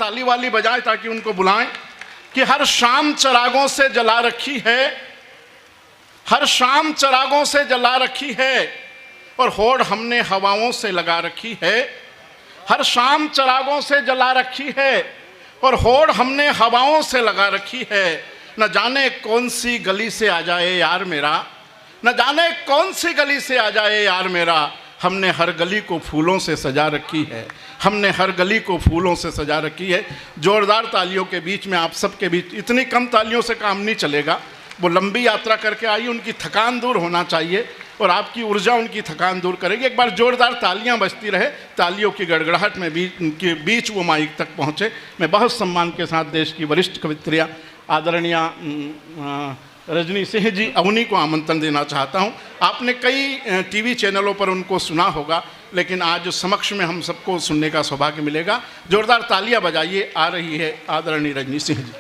ताली वाली बजाएं ताकि उनको बुलाएं कि हर शाम चरागों से जला रखी है, हर शाम चरागों से जला रखी है और होड़ हमने हवाओं से लगा रखी है। हर शाम चरागों से जला रखी है और होड़ हमने हवाओं से लगा रखी है। न जाने कौन सी गली से आ जाए यार मेरा, न जाने कौन सी गली से आ जाए यार मेरा, हमने हर गली को फूलों से सजा रखी है, हमने हर गली को फूलों से सजा रखी है। जोरदार तालियों के बीच में, आप सबके बीच, इतनी कम तालियों से काम नहीं चलेगा। वो लंबी यात्रा करके आई, उनकी थकान दूर होना चाहिए और आपकी ऊर्जा उनकी थकान दूर करेगी। एक बार जोरदार तालियां बजती रहे, तालियों की गड़गड़ाहट में उनके बीच वो माइक तक पहुँचे। मैं बहुत सम्मान के साथ देश की वरिष्ठ कवित्रियाँ आदरणीय रजनी सिंह जी अवनी को आमंत्रण देना चाहता हूं। आपने कई टीवी चैनलों पर उनको सुना होगा, लेकिन आज समक्ष में हम सबको सुनने का सौभाग्य मिलेगा। जोरदार तालियां बजाइए। आ रही है आदरणीय रजनी सिंह जी।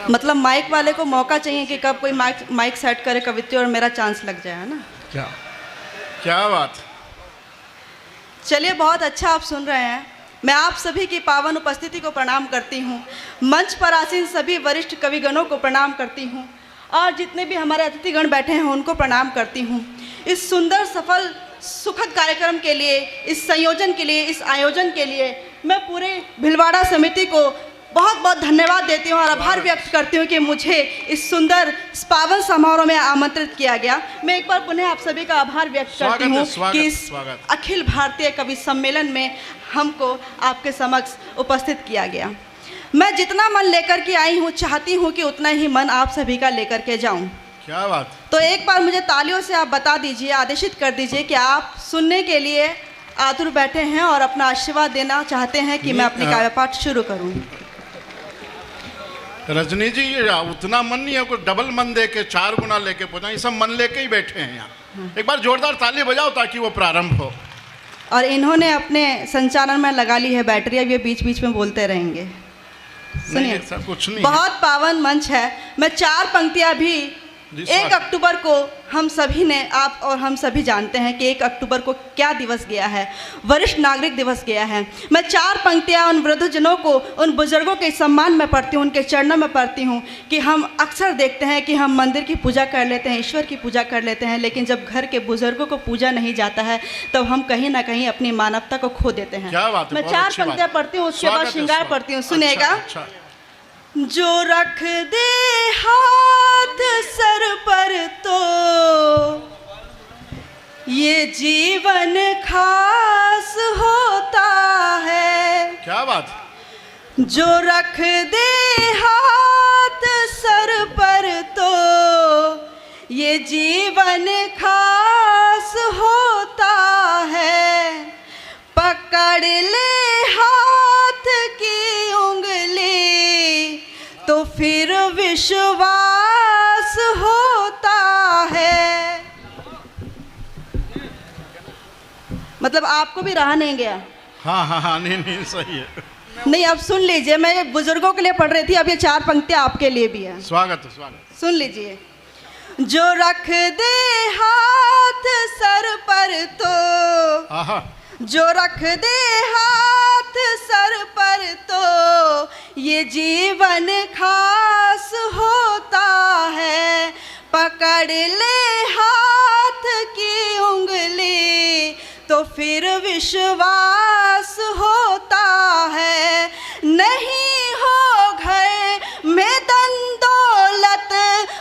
मतलब माइक वाले को मौका चाहिए कि कब कोई माइक सेट करे कवित्री और मेरा चांस लग जाए, है ना? क्या बात। चलिए, बहुत अच्छा आप सुन रहे हैं। मैं आप सभी की पावन उपस्थिति को प्रणाम करती हूँ। मंच पर आसीन सभी वरिष्ठ कविगणों को प्रणाम करती हूँ और जितने भी हमारे अतिथिगण बैठे हैं उनको प्रणाम करती हूँ। इस सुंदर सफल सुखद कार्यक्रम के लिए, इस संयोजन के लिए, इस आयोजन के लिए मैं पूरे भिलवाड़ा समिति को बहुत बहुत धन्यवाद देती हूँ और आभार व्यक्त करती हूँ कि मुझे इस सुंदर पावन समारोह में आमंत्रित किया गया। मैं एक बार पुनः आप सभी का आभार व्यक्त करती हूँ कि इस अखिल भारतीय कवि सम्मेलन में हमको आपके समक्ष उपस्थित किया गया। मैं जितना मन लेकर के आई हूँ, चाहती हूँ कि उतना ही मन आप सभी का लेकर के जाऊँ। क्या बात। तो एक बार मुझे तालियों से आप बता दीजिए, आदेशित कर दीजिए कि आप सुनने के लिए आतुर बैठे हैं और अपना आशीर्वाद देना चाहते हैं कि मैं अपनी काव्य पाठ शुरू करूँ। रजनी जी, उतना मन नहीं है, कोई डबल मन दे के 4 गुना लेके पहुंचा, ये सब मन लेके ही बैठे हैं यहाँ। एक बार जोरदार ताली बजाओ ताकि वो प्रारंभ हो। और इन्होंने अपने संचालन में लगा ली है बैटरी, अब ये बीच बीच में बोलते रहेंगे। सुनिए, सब कुछ नहीं, बहुत पावन मंच है। मैं 4 पंक्तियां भी 1 अक्टूबर को हम सभी ने, आप और हम सभी जानते हैं कि 1 अक्टूबर को क्या दिवस गया है, वरिष्ठ नागरिक दिवस गया है। मैं 4 पंक्तियां उन वृद्धजनों को, उन बुजुर्गों के सम्मान में पढ़ती हूँ, उनके चरणों में पढ़ती हूँ कि हम अक्सर देखते हैं कि हम मंदिर की पूजा कर लेते हैं, ईश्वर की पूजा कर लेते हैं, लेकिन जब घर के बुजुर्गों को पूजा नहीं जाता है तब हम कहीं ना कहीं अपनी मानवता को खो देते हैं। मैं 4 पंक्तियां पढ़ती हूँ, उसके बाद श्रृंगार पढ़ती हूँ। सुनिएगा। जो रख दे हाथ सर पर तो ये जीवन खास होता है। क्या बात। जो रख दे हाथ सर पर तो ये जीवन खास होता है। पकड़ ले हाथ की उंगली तो फिर विश्वास होता है। मतलब आपको भी रहा नहीं गया? हाँ, नहीं सही है। नहीं, अब सुन लीजिए, मैं बुजुर्गों के लिए पढ़ रही थी, अब ये 4 पंक्तियां आपके लिए भी है। स्वागत। सुन लीजिए। जो रख दे हाथ सर पर तो, जो रख दे हाथ सर पर तो ये जीवन खास होता है। पकड़ ले हाथ की उंगली तो फिर विश्वास होता है। नहीं हो गए में धन दौलत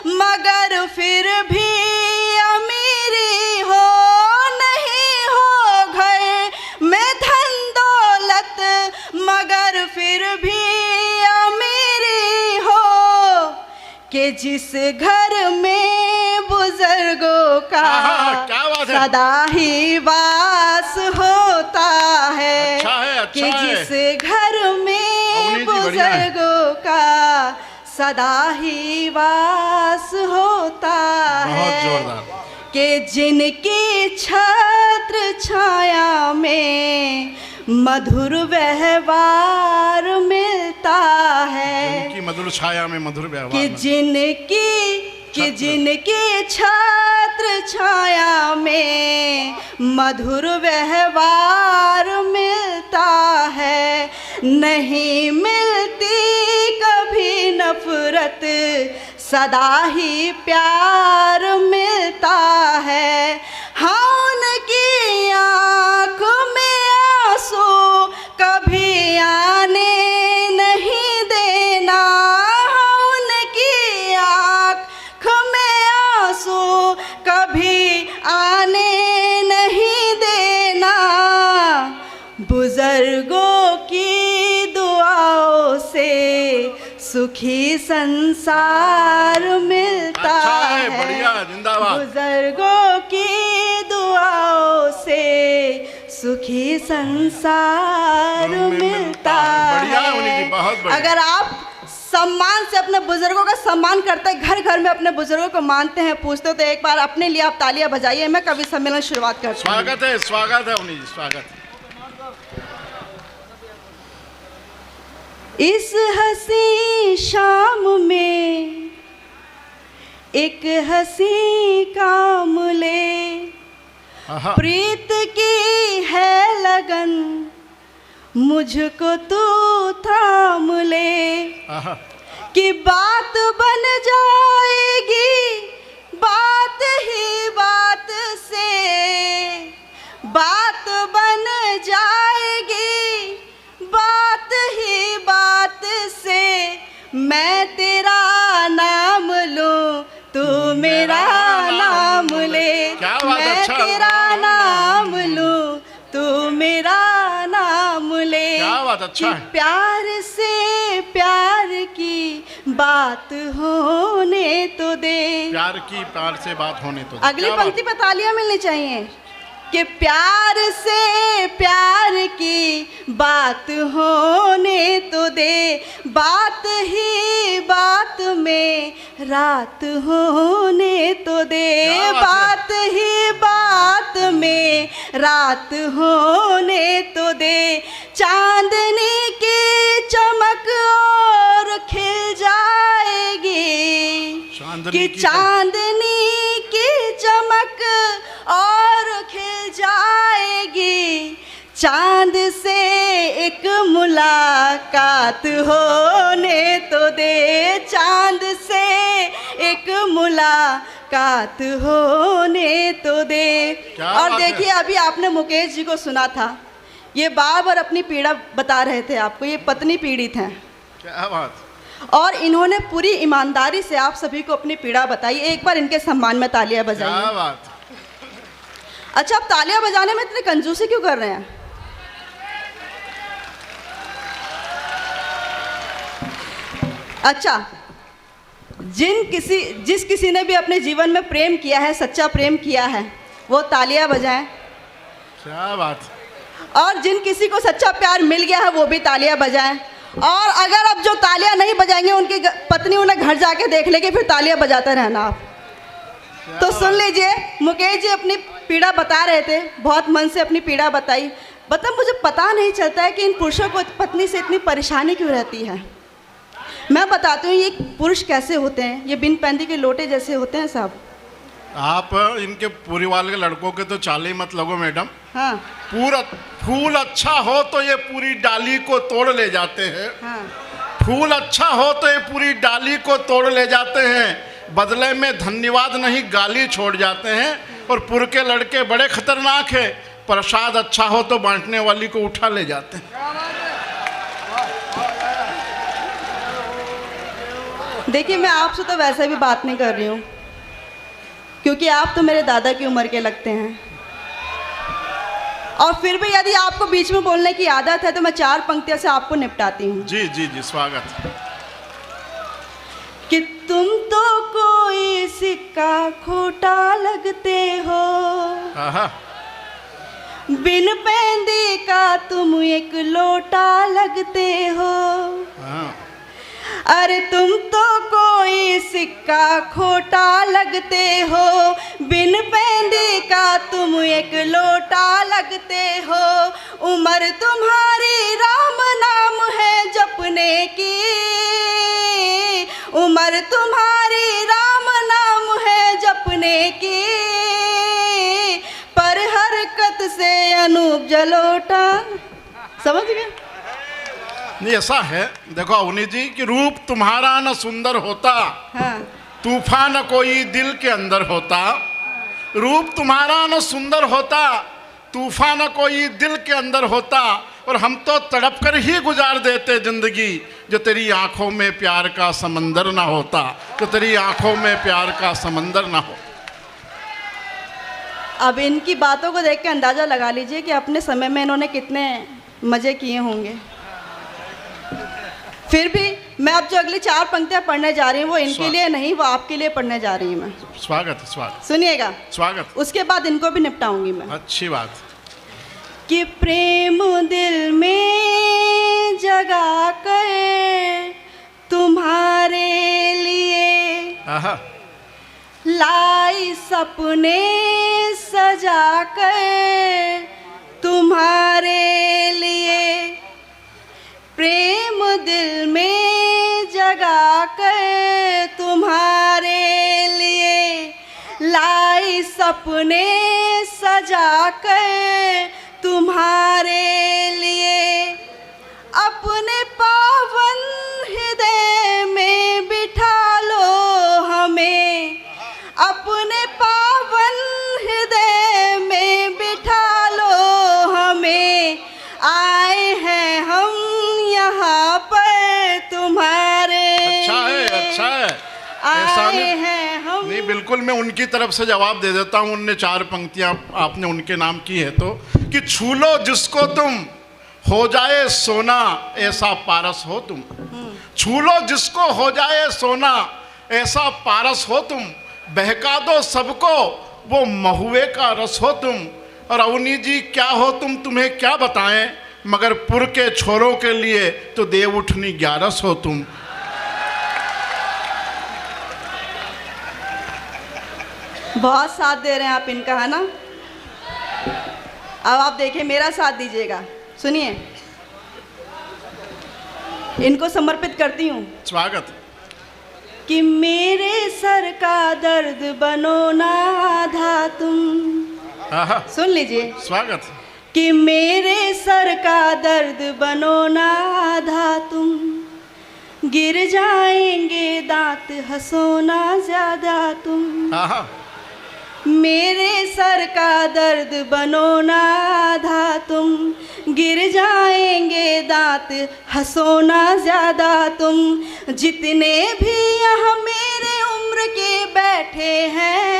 मगर फिर भी अमीरी हो। नहीं हो गए में धन दौलत मगर फिर भी अमीरी हो। कि जिस घर में बुजुर्गों का सदा ही वास होता है। कि जिस घर में बुजुर्गों का सदा ही वास होता है। कि जिनकी छत्र छाया में मधुर व्यवहार मिलता है, जिनकी मधुर छाया में मधुर व्यवहार कि मिलता जिनकी छत्र छाया में मधुर व्यवहार मिलता है, नहीं मिलती कभी नफरत, सदा ही प्यार मिलता है। हाँ, उनकी आँख में आंसू कभी आने नहीं देना, उनकी आँख में आंसू कभी आने नहीं देना। बुजुर्गों की दुआओं से सुखी संसार मिलता अच्छा है, बढ़िया, जिंदाबाद। बुजुर्गों की दुआओं से सुखी संसार मिलता बढ़िया है। उन्हीं की, बहुत बढ़िया। अगर आप सम्मान से अपने बुजुर्गों का सम्मान करते हैं, घर घर में अपने बुजुर्गों को मानते हैं, पूछते हो, तो एक बार अपने लिए आप तालियां बजाइए। मैं कवि सम्मेलन शुरुआत करती हूँ। स्वागत है उन्हीं जी, स्वागत है। इस हंसी शाम में एक हंसी काम ले, आहा, प्रीत की है लगन, मुझको तू थाम ले, आहा, कि बात बन जाएगी बात ही बात से, बात बन जाएगी बात ही बात से, मैं तेरा नाम लूं तू मेरा नाम ले, क्या बात, मैं अच्छा। तेरा नाम लूं तू मेरा नाम ले, क्या बात, अच्छा कि है। प्यार से प्यार की बात होने तो दे। प्यार से बात होने तो दे। अगली क्या बात। पंक्ति पर तालियां मिलनी चाहिए, कि प्यार से प्यार की बात होने तो दे, बात ही बात में रात होने तो दे, क्या बात है। बात ही बात में रात होने तो दे, चांदनी की चमक और खिल जाएगी, कि चांदनी की चमक और खिल जाएगी, चांद से एक मुलाकात होने तो दे, चांद से एक मुलाकात होने तो दे। और देखिए, अभी आपने मुकेश जी को सुना था, ये बार बार अपनी पीड़ा बता रहे थे आपको, ये पत्नी पीड़ित हैं। क्या बात। और इन्होंने पूरी ईमानदारी से आप सभी को अपनी पीड़ा बताई। एक बार इनके सम्मान में तालियां क्या बजाइए। बात। अच्छा, आप तालियां बजाने में इतने कंजूसी क्यों कर रहे हैं? अच्छा, जिस किसी ने भी अपने जीवन में प्रेम किया है, सच्चा प्रेम किया है, वो तालियां बजाएं। क्या बात। और जिन किसी को सच्चा प्यार मिल गया है, वो भी तालियां बजाएं। और अगर अब जो तालियां नहीं बजाएंगे, उनकी पत्नी उन्हें घर जाके देख लेगी, फिर तालियां बजाते रहना आप। तो सुन लीजिए, मुकेश जी अपनी पीड़ा बता रहे थे, बहुत मन से अपनी पीड़ा बताई। मतलब मुझे पता नहीं चलता है कि इन पुरुषों को पत्नी से इतनी परेशानी क्यों रहती है। मैं बताती हूँ ये पुरुष कैसे होते हैं, ये बिन पैंदी के लोटे जैसे होते हैं साहब। आप इनके परिवार के लड़कों के तो चाले मत लगो मैडम। हाँ पूरा फूल अच्छा हो तो ये पूरी डाली को तोड़ ले जाते हैं। हाँ, फूल अच्छा हो तो ये पूरी डाली को तोड़ ले जाते हैं, बदले में धन्यवाद नहीं गाली छोड़ जाते हैं। और पुर के लड़के बड़े खतरनाक है, प्रसाद अच्छा हो तो बांटने वाली को उठा ले जाते हैं। देखिए, मैं आपसे तो वैसे भी बात नहीं कर रही हूँ, क्योंकि आप तो मेरे दादा की उम्र के लगते हैं। और फिर भी यदि आपको बीच में बोलने की आदत है तो मैं 4 पंक्तियों से आपको निपटाती हूँ। जी जी जी, स्वागत। कि तुम तो कोई सिक्का खोटा लगते हो, आहा, बिन पैंदी का तुम एक लोटा लगते हो। हाँ। अरे तुम तो कोई सिक्का खोटा लगते हो, बिन पैंदी का तुम एक लोटा लगते हो, उम्र तुम्हारी राम नाम है जपने की, उम्र तुम्हारी राम नाम है जपने की, पर हरकत से अनूप जलोटा। समझ गए? नहीं, ऐसा है, देखो अवनी जी कि रूप तुम्हारा न सुंदर होता, हाँ तूफान कोई दिल के अंदर होता। रूप तुम्हारा न सुंदर होता, तूफान कोई दिल के अंदर होता, और हम तो तड़प कर ही गुजार देते जिंदगी, जो तेरी आंखों में प्यार का समंदर ना होता, जो तेरी आंखों में प्यार का समंदर ना हो। अब इनकी बातों को देख के अंदाज़ा लगा लीजिए कि अपने समय में इन्होंने कितने मज़े किए होंगे। फिर भी मैं अब जो अगली 4 पंक्तियां पढ़ने जा रही हूँ वो इनके लिए नहीं, वो आपके लिए पढ़ने जा रही हूँ मैं। स्वागत है, स्वागत, सुनिएगा, स्वागत। उसके बाद इनको भी निपटाऊंगी मैं। अच्छी बात। कि प्रेम दिल में जगा कर तुम्हारे लिए, आहा, लाई सपने सजा कर तुम्हारे लिए, प्रेम दिल में जगा कर तुम्हारे लिए, लाई सपने सजा कर तुम्हारे लिए, अपने पावन हृदय में बिठा लो हमें, अपने पावन हृदय में बिठा लो हमें, आए हैं हम यहाँ पर तुम्हारे। अच्छा है, अच्छा है। ऐसा आए नहीं, हैं हम। नहीं, बिल्कुल मैं उनकी तरफ से जवाब दे देता हूँ। उनने 4 पंक्तियाँ आपने उनके नाम की है तो, कि छू लो जिसको तुम हो जाए सोना ऐसा पारस हो तुम, छू लो जिसको हो जाए सोना ऐसा पारस हो तुम, बहका दो सबको वो महुए का रस हो तुम। और अवनी जी क्या हो तुम, तुम्हें क्या बताएं, मगर पुर के छोरों के लिए तो देव उठनी 11 हो तुम। बहुत साथ दे रहे हैं आप इनका, है ना? अब आप देखिए, मेरा साथ दीजिएगा। सुनिए, इनको समर्पित करती हूँ। स्वागत। कि मेरे सर का दर्द बनो ना आधा तुम। आहा, सुन लीजिए, स्वागत। कि मेरे सर का दर्द बनो ना आधा तुम, गिर जाएंगे दांत हंसो ना ज्यादा तुम। आहा, मेरे सर का दर्द बनो ना आधा तुम, गिर जाएंगे दांत हंसो ना ज्यादा तुम। जितने भी यहाँ मेरे उम्र के बैठे हैं,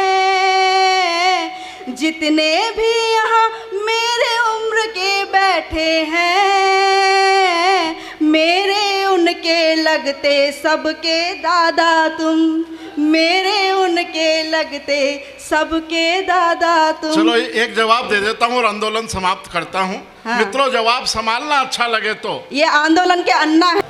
जितने भी यहाँ मेरे उम्र के बैठे हैं, मेरे उनके लगते सबके दादा तुम, मेरे उनके लगते सबके दादा तुम। चलो एक जवाब दे देता हूँ और आंदोलन समाप्त करता हूँ। हाँ। मित्रों, जवाब संभालना अच्छा लगे तो। ये आंदोलन के अन्ना है।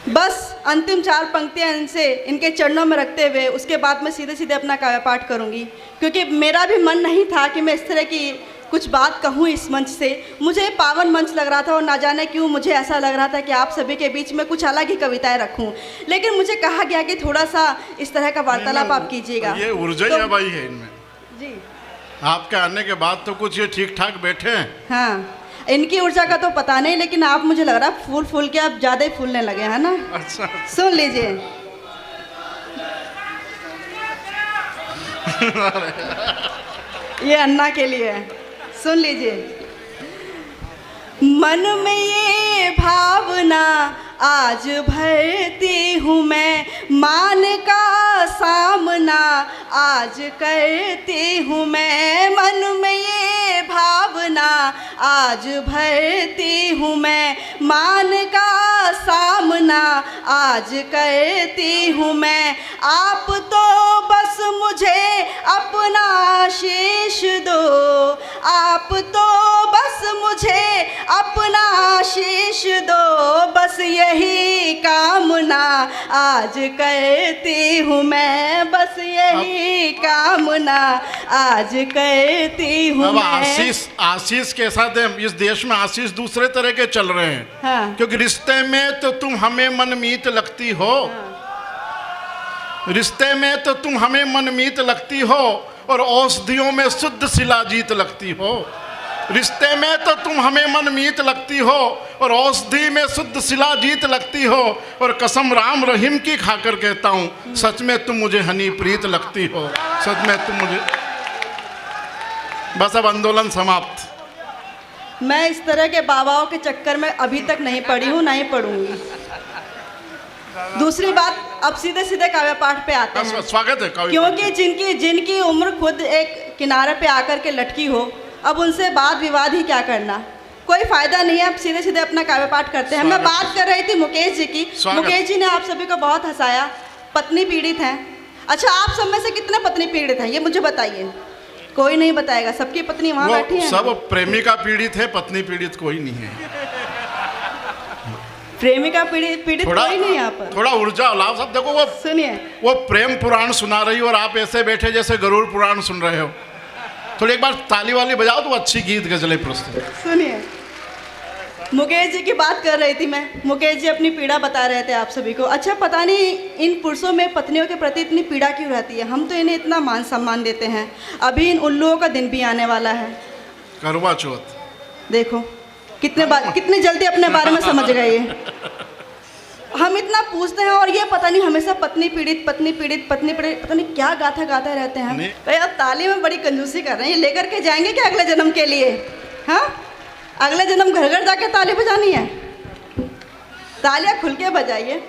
बस अंतिम 4 पंक्तियां इनसे इनके चरणों में रखते हुए उसके बाद मैं सीधे सीधे अपना काव्य पाठ करूंगी, क्योंकि मेरा भी मन नहीं था कि मैं इस तरह की कुछ बात कहूँ इस मंच से। मुझे पावन मंच लग रहा था और ना जाने क्यों मुझे ऐसा लग रहा था कि आप सभी के बीच में कुछ अलग ही कविताएं रखूं, लेकिन मुझे कहा गया कि थोड़ा सा इस तरह का वार्तालाप आप कीजिएगा। ये ऊर्जा ही भाई है इनमें। जी आपके आने के बाद तो कुछ ये ठीक ठाक बैठे हैं। हाँ, इनकी ऊर्जा का तो पता नहीं, लेकिन आप मुझे लग रहा है फूल के आप ज़्यादा ही फूलने लगे हैं ना। अच्छा, सुन लीजिए। ये अन्ना के लिए है, सुन लीजिए। मन में ये भावना आज भरती हूँ मैं, मान का सामना आज करती हूँ मैं। मन में ये भावना आज भरती हूँ मैं, मान का सामना आज करती हूँ मैं। आप तो बस मुझे अपना आशीष दो, आप तो बस मुझे अपना आशीष दो, बस यही कामना कामना आज करती हूँ मैं, बस यही कामना आज करती हूँ अब मैं। आशीष के साथ इस देश में आशीष दूसरे तरह के चल रहे हैं। हाँ। क्योंकि रिश्ते में तो तुम हमें मनमीत लगती हो, रिश्ते में तो तुम हमें मनमीत लगती हो, और औषधियों में शुद्ध शिलाजीत लगती हो। रिश्ते में तो तुम हमें मनमीत लगती हो, और औषधि में शुद्ध शिलाजीत लगती हो, और कसम राम रहीम की खाकर कहता हूँ, सच में तुम मुझे हनी प्रीत लगती हो, सच में तुम मुझे। बस अब आंदोलन समाप्त। मैं इस तरह के बाबाओं के चक्कर में अभी तक नहीं पड़ी हूँ, नहीं पढ़ूंगी। दूसरी बात, अब सीधे सीधे काव्य पाठ पे आते हैं। स्वागत है काव्य क्योंकि जिनकी उम्र खुद एक किनारे पे आकर के लटकी हो, अब उनसे वाद विवाद ही क्या करना, कोई फायदा नहीं है। अब सीधे सीधे अपना काव्य पाठ करते हैं। मैं बात कर रही थी मुकेश जी की। मुकेश जी ने आप सभी को बहुत हंसाया, पत्नी पीड़ित हैं। अच्छा, आप सब में से कितने पत्नी पीड़ित हैं ये मुझे बताइए। कोई नहीं बताएगा, सबकी पत्नी वहाँ बैठी है। सब प्रेमिका पीड़ित है, पत्नी पीड़ित कोई नहीं है। प्रेमिका पीड़ित कोई नहीं यहाँ पर। थोड़ा ऊर्जा लाओ सब। देखो वो सुनिए, वो प्रेम पुराण सुना रही हो और आप ऐसे बैठे जैसे गरुड़ पुराण सुन रहे हो। थोड़ी एक बार ताली वाली बजाओ तो अच्छी गीत गजलें प्रस्तुत। सुनिए, मुकेश जी की बात कर रही थी मैं। मुकेश जी अपनी पीड़ा बता रहे थे आप सभी को। अच्छा, पता नहीं इन पुरुषों में पत्नियों के प्रति इतनी पीड़ा क्यों रहती है। हम तो इन्हें इतना मान सम्मान देते हैं। अभी इन उल्लुओं का दिन भी आने वाला है, करवा चौथ। देखो कितनी जल्दी अपने बारे में समझ गए। हम इतना पूछते हैं और ये पता नहीं हमेशा पत्नी पीड़ित पता नहीं क्या गाथा गाते रहते हैं। भाई अब ताली में बड़ी कंजूसी कर रहे हैं। लेकर के जाएंगे क्या अगले जन्म के लिए? हाँ, अगले जन्म घर घर जाके ताली बजानी है। तालियां खुल के बजाइए।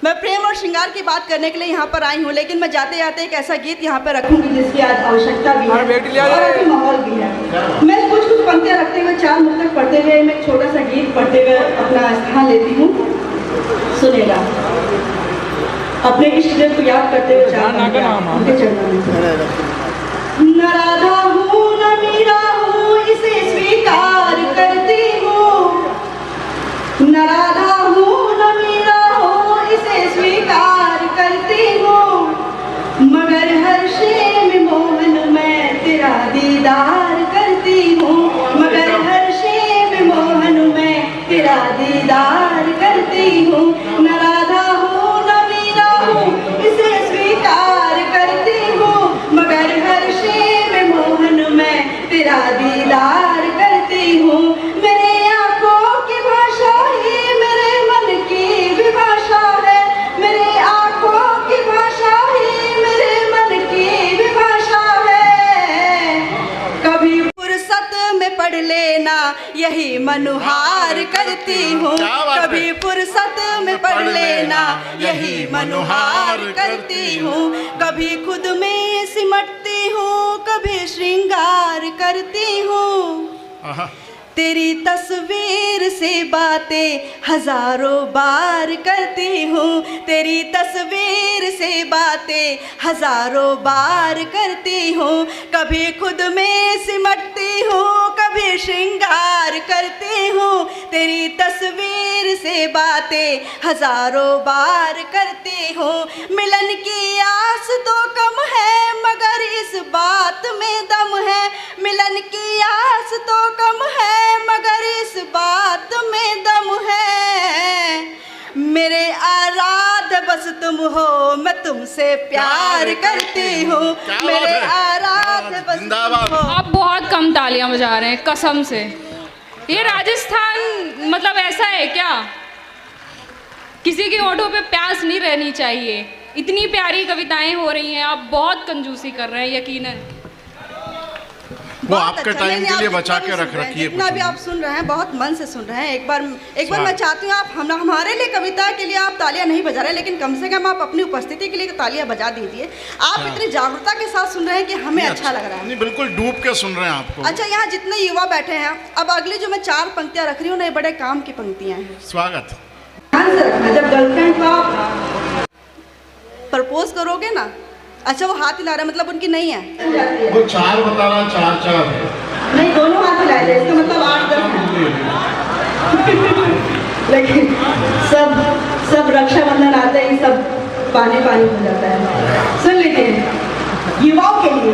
मैं प्रेम और श्रृंगार की बात करने के लिए यहाँ पर आई हूँ, लेकिन मैं जाते जाते एक ऐसा गीत यहाँ पर रखूंगी जिसकी आज आवश्यकता भी है और अभी माहौल भी है। मैं कुछ पंक्तियाँ रखते हुए 4 मुक्तक पढ़ते हुए मैं एक छोटा सा गीत पढ़ते हुए अपना स्थान लेती हूँ। सुनेगा, अपने इष्ट देव को याद करते हुए 4 उनके चरणों में। न राधा हूँ न मीरा हूँ, इसे स्वीकार करती हूँ। न राधा हूँ न मीरा हूँ, इसे स्वीकार करती हूँ। मगर हर शेर मोहन मैं तेरा दीदार करती हूँ। मगर हर शेर मोहन मैं तेरा दीदार करती हूँ। न राधा हूँ न मीरा हूँ, इसे स्वीकार करती हूँ। मगर हर शेर मोहन मैं तेरा दीदार करती हूँ। मेरे आँखों की भाषा ही मेरे मन की विभाषा है। मेरे आँखों की भाषा ही मेरे मन की विभाषा है। कभी फुर्सत में पढ़ लेना यही मनुहार करती हूँ। कभी फुर्सत में पढ़ लेना यही मनुहार करती हूँ। कभी खुद में सिमटती हूँ, कभी श्रृंगार करती हूँ। तेरी तस्वीर से बातें हजारों बार करती हूँ। तेरी तस्वीर से बातें हजारों बार करती हूँ। कभी खुद में सिमटती हूँ, कभी श्रृंगार करती हूँ। तेरी तस्वीर से बातें हजारों बार करती हूँ। मिलन की आस तो कम है मगर इस बात में दम है। मिलन की आस तो कम है मगर इस बात में दम है। मेरे आराध बस तुम हो, मैं तुमसे प्यार करती हूँ। मेरे आराध बस तुम हो। आप बहुत कम तालियां बजा रहे हैं कसम से। ये राजस्थान मतलब ऐसा है क्या? किसी के होठों पे प्यास नहीं रहनी चाहिए। इतनी प्यारी कविताएं हो रही हैं, आप बहुत कंजूसी कर रहे हैं यकीनन। वो आपके टाइम के लिए बचा के रख रखी है। जितना भी आप सुन रहे हैं बहुत मन से सुन रहे हैं। एक बार मैं चाहती हूँ आप हमारे लिए कविता के लिए आप तालियां नहीं बजा रहे, लेकिन कम से कम आप अपनी उपस्थिति के लिए तालियां बजा दीजिए। आप इतनी जागरूकता के साथ सुन रहे हैं कि हमें अच्छा लग रहा है। नहीं, बिल्कुल डूब के सुन रहे हैं आपको। अच्छा, यहाँ जितने युवा बैठे हैं, अब अगली जो मैं 4 पंक्तियां रख रही हूँ ना, ये बड़े काम की पंक्तियां हैं। स्वागत। ध्यान से रखना, जब गर्लफ्रेंड को आप प्रपोज करोगे ना, अच्छा वो हाथ हिला रहा है मतलब उनकी नहीं है। वो 4 बता रहा, 4 है। नहीं, दोनों हाथ हिलाए थे, इसका मतलब 8-10 है। लेकिन सब रक्षाबंधन आता ही सब पानी पानी हो जाता है। सुन लीजिए युवाओं के लिए।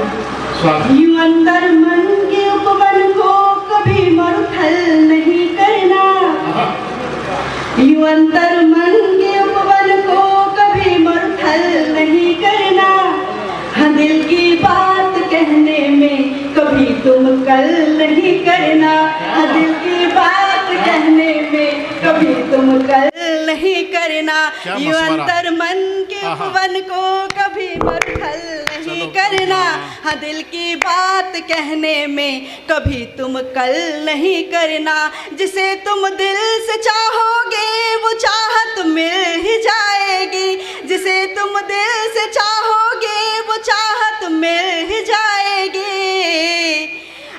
यूं अंदर मन के उपवन को कभी मरुथल नहीं करना, यूं अंदर मन के उपवन को कभी मरुथल नहीं करना। हाँ दिल की बात कहने में कभी तुम कल नहीं करना, हाँ दिल की बात कहने में कभी तुम कल नहीं करना। यूं अंतर मन के उपवन को कभी मरुथल नहीं करना, हाँ दिल की बात कहने में कभी तुम कल नहीं करना। जिसे तुम दिल से चाहोगे वो चाहत मिल ही जाएगी, जिसे तुम दिल से चाहोगे वो चाहत मिल ही जाएगी।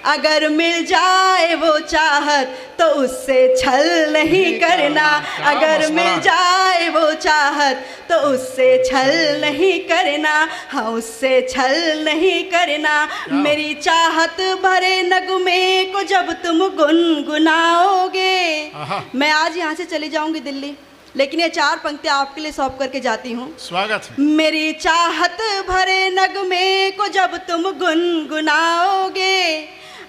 अगर मिल जाए वो चाहत तो उससे छल नहीं करना, अगर मिल जाए वो चाहत तो उससे छल नहीं करना, हाँ उससे छल नहीं करना। मेरी चाहत भरे नगमे को जब तुम गुनगुनाओगे, मैं आज यहाँ से चली जाऊंगी दिल्ली, लेकिन ये 4 पंक्तियाँ आपके लिए सौंप करके जाती हूँ। स्वागत है। मेरी चाहत भरे नगमे को जब तुम गुनगुनाओगे,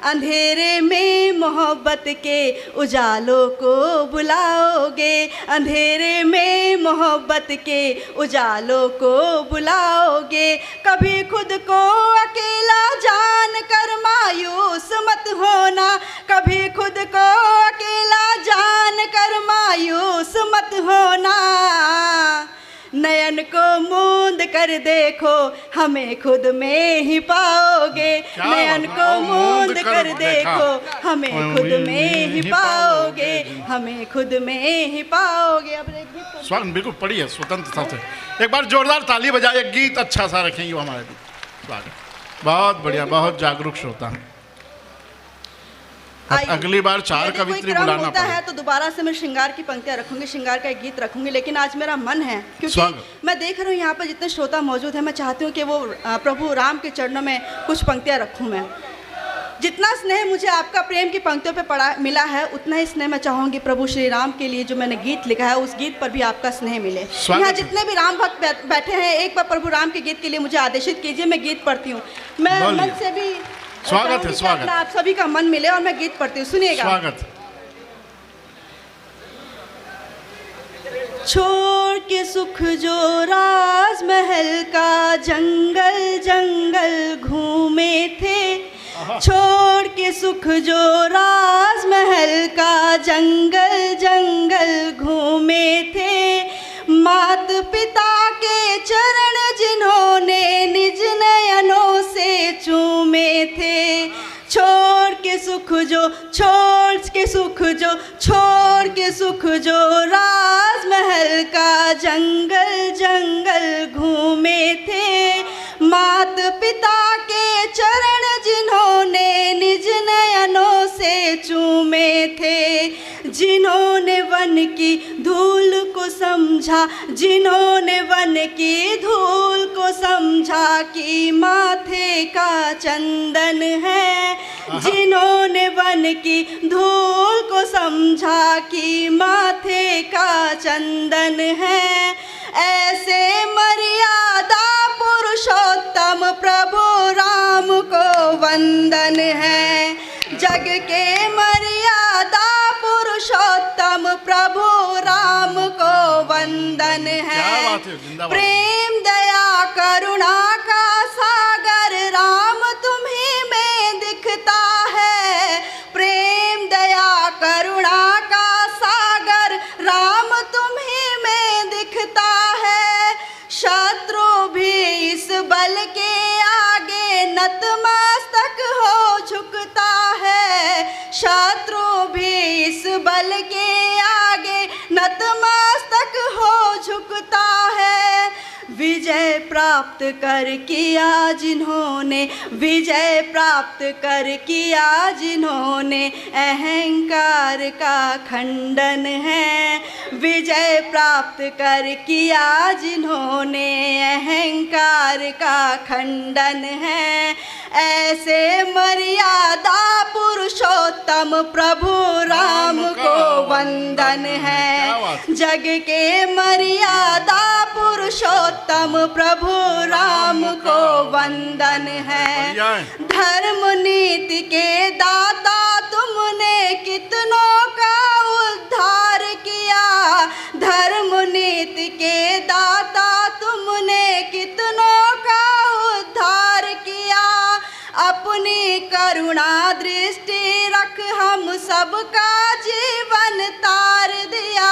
अंधेरे में मोहब्बत के उजालों को बुलाओगे, अंधेरे में मोहब्बत के उजालों को बुलाओगे। कभी खुद को अकेला जान कर मायूस मत होना, कभी खुद को अकेला जान कर मायूस मत होना। नयन को मूंद कर देखो हमें खुद में ही पाओगे, नयन को मूंद कर देखो हमें खुद में ही पाओगे, हमें खुद में ही पाओगे। अब एक गीत स्वागत बिल्कुल पड़ी है स्वतंत्रता से। एक बार जोरदार ताली बजाए, एक गीत अच्छा सा रखेंगे वो हमारे लिए। स्वागत, बहुत बढ़िया, बहुत जागरूक श्रोता है। अगली बार 4 कवित्री बुलाना होता है तो दोबारा से मैं श्रृंगार की पंक्तियां रखूंगी, श्रृंगार का एक गीत रखूंगी, लेकिन आज मेरा मन है क्योंकि मैं देख रही हूँ यहाँ पर जितने श्रोता मौजूद हैं, मैं चाहती हूँ कि वो प्रभु राम के चरणों में कुछ पंक्तियां रखूँ। मैं जितना स्नेह मुझे आपका प्रेम की पंक्तियों पे पड़ा मिला है, उतना ही स्नेह मैं चाहूँगी प्रभु श्री राम के लिए जो मैंने गीत लिखा है उस गीत पर भी आपका स्नेह मिले। यहाँ जितने भी राम भक्त बैठे हैं, एक बार प्रभु राम के गीत के लिए मुझे आदेशित कीजिए, मैं गीत पढ़ती हूँ। मैं मन से भी स्वागत है, स्वागत, आप सभी का मन मिले और मैं गीत पढ़ती हूँ, सुनिएगा। स्वागत। छोड़ के सुख जो राजमहल का जंगल जंगल घूमे थे, छोड़ के सुख जो राजमहल का जंगल जंगल घूमे थे, मात पिता के चरण जिन्होंने निज नयनों से चूमे थे। छोड़ के सुख जो राजमहल का जंगल जंगल घूमे थे, मात पिता के चरण जिन्होंने निज नयनों से चूमे थे। जिन्होंने वन की धूल को समझा, जिन्होंने वन की धूल को समझा कि माथे का चंदन है, जिन्होंने वन की धूल को समझा कि माथे का चंदन है, ऐसे मर्यादा पुरुषोत्तम प्रभु राम को वंदन है। जग के मर्यादा पुरुषोत्तम प्रभु राम को वंदन है। प्रेम दया करुणा का सागर राम तुम्हीं में दिखता है, प्रेम दया करुणा का सागर राम तुम्हीं में दिखता है। शत्रु भी इस बल के आगे नतमस्तक हो झुकता है, शत्रु भी इस बल के आगे नतमस्तक हो झुकता है। विजय प्राप्त कर किया जिन्होंने, विजय प्राप्त कर किया जिन्होंने अहंकार का खंडन है, विजय प्राप्त कर किया जिन्होंने अहंकार का खंडन है। ऐसे मर्यादा पुरुषोत्तम प्रभु राम को वंदन है। जग के मर्यादा पुरुषोत्तम प्रभु राम को वंदन है। धर्म नीति के दाता तुमने कितनों का उद्धार किया। धर्म नीति के दाता तुमने कितनों का उद्धार किया। अपनी करुणा दृष्टि रख हम सबका जीवन तार दिया।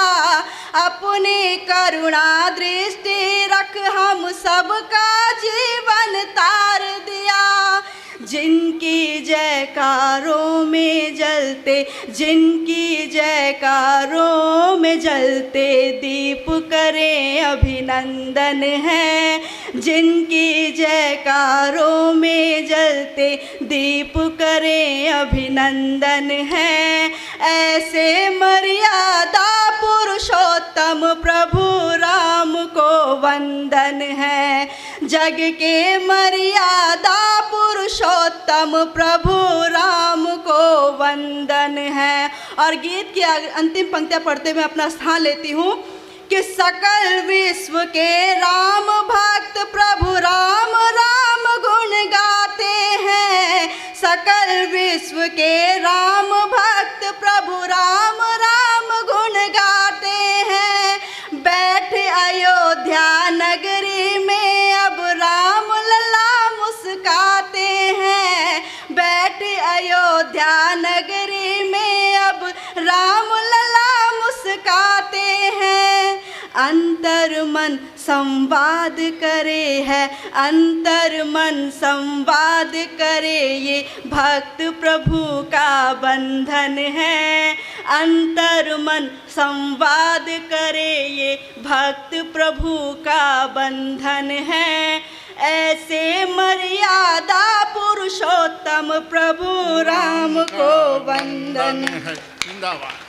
अपनी करुणा दृष्टि रख हम सबका जीवन तार दिया। जिनकी जयकारों में जलते, जिनकी जयकारों में जलते दीप करें अभिनंदन है। जिनकी जयकारों में जलते दीप करें अभिनंदन है। ऐसे मर्यादा पुरुषोत्तम प्रभु राम को वंदन है। जग के मर्यादा पुरुषोत्तम प्रभु राम को वंदन है। और गीत की अंतिम पंक्तियां पढ़ते हुए अपना स्थान लेती हूँ कि सकल विश्व के राम भक्त प्रभु राम राम गुण गाते हैं। सकल विश्व के राम भक्त प्रभु राम राम गुण गाते हैं। बैठ अयोध्या नगरी में अब राम लला मुस्काते हैं। बैठ अयोध्या नगरी में अब राम लला मुस्काते हैं। अंतर मन संवाद करे है, अंतर मन संवाद करे ये भक्त प्रभु का बंधन है। अंतर मन संवाद करे ये भक्त प्रभु का बंधन है। ऐसे मर्यादा पुरुषोत्तम प्रभु राम को वंदन है। जिंदाबाद।